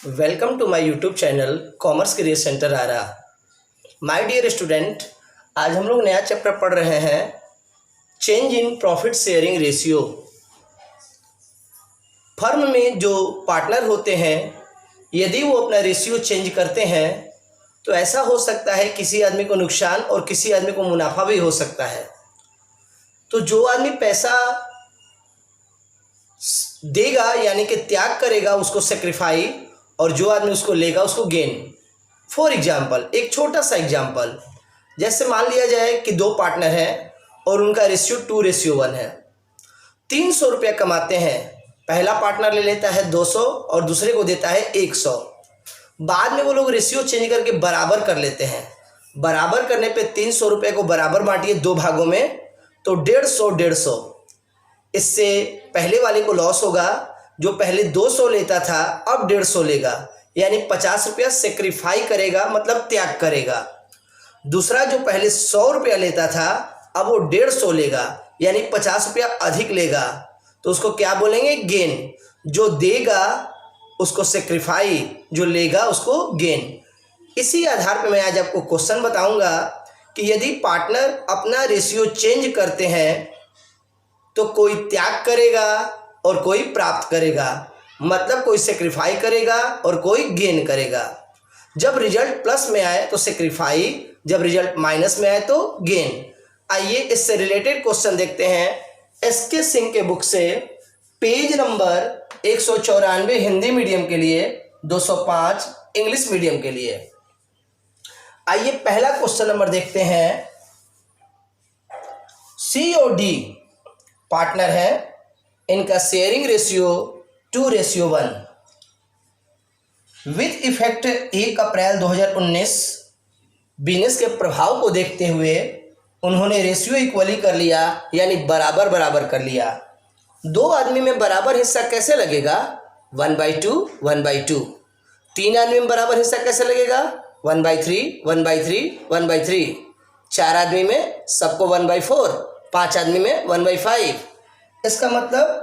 Welcome to my YouTube channel commerce career centre Arrah. My dear student, आज हम लोग नया चैप्टर पढ़ रहे हैं change in profit sharing ratio. Firm में जो पार्टनर होते हैं यदि वो अपना रेशियो चेंज करते हैं तो ऐसा हो सकता है किसी आदमी को नुकसान और किसी आदमी को मुनाफा भी हो सकता है। तो जो आदमी पैसा देगा यानी कि त्याग करेगा उसको सेक्रीफाई, और जो आदमी उसको लेगा उसको गेन। फॉर एग्जाम्पल, एक छोटा सा एग्जाम्पल, जैसे मान लिया जाए कि दो पार्टनर हैं और उनका रेशियो 2:1 है। 300 रुपया कमाते हैं। पहला पार्टनर ले लेता है 200 और दूसरे को देता है 100। बाद में वो लोग रेशियो चेंज करके बराबर कर लेते हैं। बराबर करने पे 300 रुपये को बराबर बांटिए दो भागों में, तो 150। इससे पहले वाले को लॉस होगा। जो पहले 200 लेता था अब 150 लेगा, यानी 50 रुपया सेक्रीफाई करेगा, मतलब त्याग करेगा। दूसरा जो पहले 100 रुपया लेता था अब वो 150 लेगा, यानी 50 रुपया अधिक लेगा। तो उसको क्या बोलेंगे? गेन। जो देगा उसको सेक्रीफाई, जो लेगा उसको गेन। इसी आधार पर मैं आज आपको क्वेश्चन बताऊंगा कि यदि पार्टनर अपना रेशियो चेंज करते हैं तो कोई त्याग करेगा और कोई प्राप्त करेगा, मतलब कोई सेक्रीफाई करेगा और कोई गेन करेगा। जब रिजल्ट प्लस में आए तो सेक्रीफाई, जब रिजल्ट माइनस में आए तो गेन। आइए इससे रिलेटेड क्वेश्चन देखते हैं एसके सिंह के बुक से, पेज नंबर 194 हिंदी मीडियम के लिए, 205 इंग्लिश मीडियम के लिए। आइए पहला क्वेश्चन नंबर देखते हैं। सी और डी पार्टनर है, इनका sharing ratio 2:1। With effect 1 April 2019 business के प्रभाव को देखते हुए उन्होंने रेशियो इक्वली कर लिया, यानी बराबर बराबर कर लिया। दो आदमी में बराबर हिस्सा कैसे लगेगा? 1/2 1/2। तीन आदमी में बराबर हिस्सा कैसे लगेगा? 1/3 1/3 1/3। चार आदमी में सबको 1/4, पांच आदमी में 1/5। इसका मतलब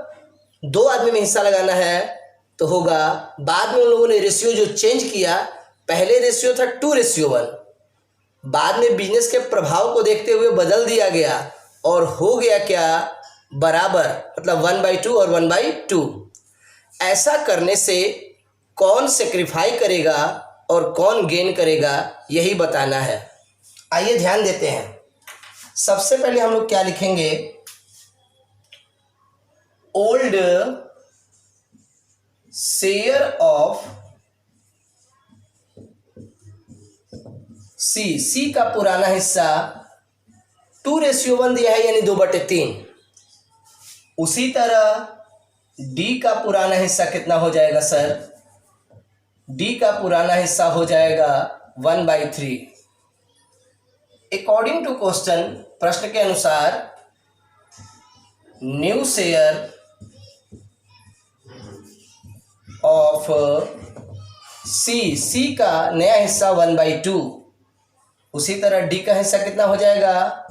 दो आदमी में हिस्सा लगाना है तो होगा, बाद में उन लोगों ने रेशियो जो चेंज किया, पहले रेशियो था 2:1, बाद में बिजनेस के प्रभाव को देखते हुए बदल दिया गया और हो गया क्या? बराबर, मतलब 1/2 और 1/2। ऐसा करने से कौन सेक्रीफाई करेगा और कौन गेन करेगा, यही बताना है। आइए ध्यान देते हैं। सबसे पहले हम लोग क्या लिखेंगे? ओल्ड शेयर ऑफ सी का पुराना हिस्सा 2:1 दिया है, यानी 2/3। उसी तरह डी का पुराना हिस्सा कितना हो जाएगा सर? डी का पुराना हिस्सा हो जाएगा 1/3। अकॉर्डिंग टू क्वेश्चन, प्रश्न के अनुसार न्यू शेयर ऑफ सी का नया हिस्सा 1/2। उसी तरह डी का हिस्सा कितना हो जाएगा?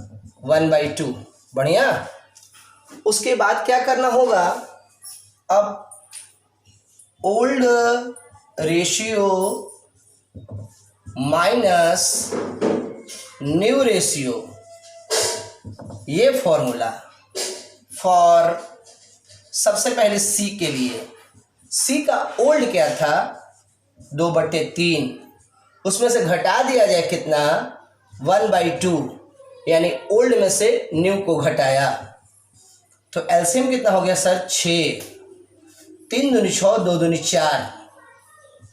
1/2। बढ़िया। उसके बाद क्या करना होगा? अब old ratio minus new ratio, ये फॉर्मूला फॉर सबसे पहले सी के लिए। सी का ओल्ड क्या था? 2/3। उसमें से घटा दिया जाए कितना? 1/2, यानी ओल्ड में से न्यू को घटाया। तो एलसीएम कितना हो गया सर? 6। 3 दूनी 6, 2 दूनी 4,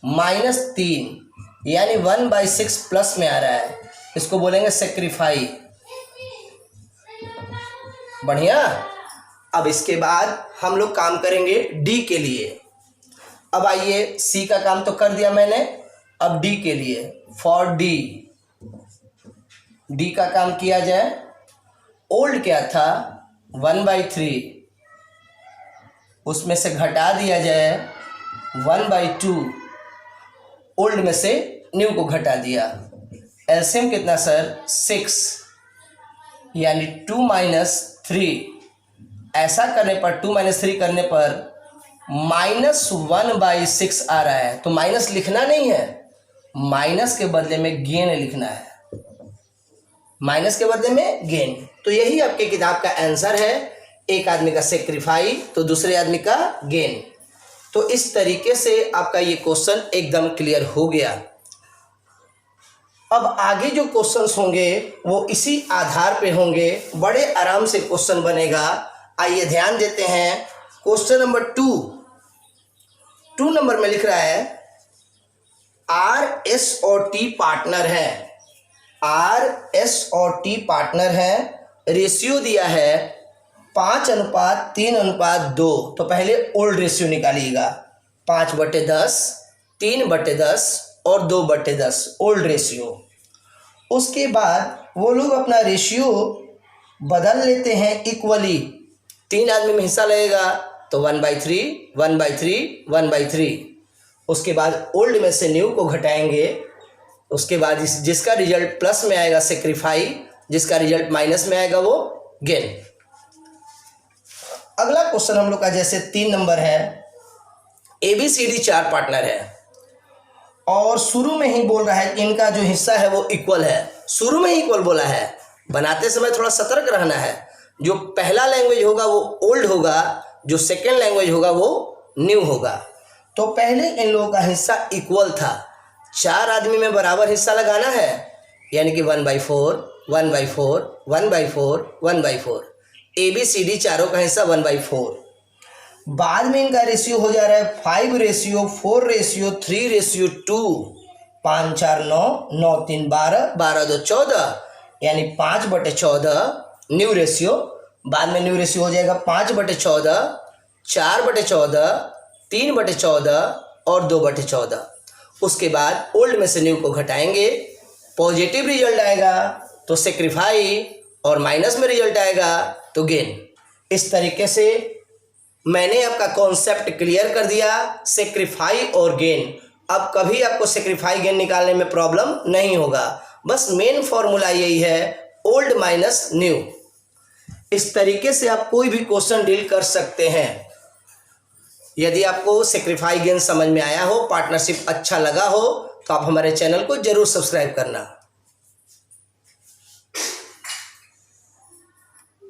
-3, यानी 1/6 प्लस में आ रहा है। इसको बोलेंगे सेक्रीफाई। बढ़िया। अब इसके बाद हम लोग काम करेंगे डी के लिए। अब आइए, सी का काम तो कर दिया मैंने, अब डी के लिए। फॉर डी का काम किया जाए। ओल्ड क्या था? 1/3, उसमें से घटा दिया जाए 1/2, ओल्ड में से न्यू को घटा दिया। एलसीएम कितना सर? 6, यानी 2 - 3। ऐसा करने पर 2 - 3 करने पर -1/6 आ रहा है, तो माइनस लिखना नहीं है, माइनस के बदले में गेन लिखना है, माइनस के बदले में गेन। तो यही आपके किताब का आंसर है, एक आदमी का सेक्रीफाई तो दूसरे आदमी का गेन। तो इस तरीके से आपका ये क्वेश्चन एकदम क्लियर हो गया। अब आगे जो क्वेश्चंस होंगे वो इसी आधार पे होंगे, बड़े आराम से क्वेश्चन बनेगा। आइए ध्यान देते हैं। क्वेश्चन नंबर 2 नंबर में लिख रहा है आर, एस और टी पार्टनर है, आर, एस और टी पार्टनर है, रेशियो दिया है 5:3:2। तो पहले ओल्ड रेशियो निकालिएगा, 5/10, 3/10 और 2/10 ओल्ड रेशियो। उसके बाद वो लोग अपना रेशियो बदल लेते हैं इक्वली, 3 आदमी में हिस्सा लगेगा तो 1/3, 1/3, 1/3। उसके बाद ओल्ड में से न्यू को घटाएंगे, उसके बाद जिसका रिजल्ट प्लस में आएगा सेक्रीफाई, जिसका रिजल्ट माइनस में आएगा वो गेन। अगला क्वेश्चन हम लोग का जैसे 3 नंबर है, ABCD 4 पार्टनर है और शुरू में ही बोल रहा है कि इनका जो हिस्सा है वो इक्वल है। शुरू में ही इक्वल बोला है, बनाते समय थोड़ा सतर्क रहना है। जो पहला लैंग्वेज होगा वो ओल्ड होगा, जो सेकेंड लैंग्वेज होगा वो न्यू होगा। तो पहले इन लोगों का हिस्सा इक्वल था, 4 आदमी में बराबर हिस्सा लगाना है, यानी कि 1/4, 1/4, 1/4, 1/4। ABCD चारों का हिस्सा 1/4। बाद में इनका रेशियो हो जा रहा है 5:4:3:2, 5 4 9, 9 3 12, 12 2 14, यानी 5/14 न्यू रेशियो। बाद में न्यू रेशियो हो जाएगा 5/14, 4/14, 3/14 और 2/14। उसके बाद ओल्ड में से न्यू को घटाएंगे, पॉजिटिव रिजल्ट आएगा तो सेक्रीफाई और माइनस में रिजल्ट आएगा तो गेन। इस तरीके से मैंने आपका कॉन्सेप्ट क्लियर कर दिया, सेक्रीफाई और गेन। अब कभी आपको सेक्रीफाई गेन निकालने में प्रॉब्लम नहीं होगा, बस मेन फॉर्मूला यही है, ओल्ड माइनस न्यू। इस तरीके से आप कोई भी क्वेश्चन डील कर सकते हैं। यदि आपको सेक्रीफाई गेन समझ में आया हो, पार्टनरशिप अच्छा लगा हो, तो आप हमारे चैनल को जरूर सब्सक्राइब करना।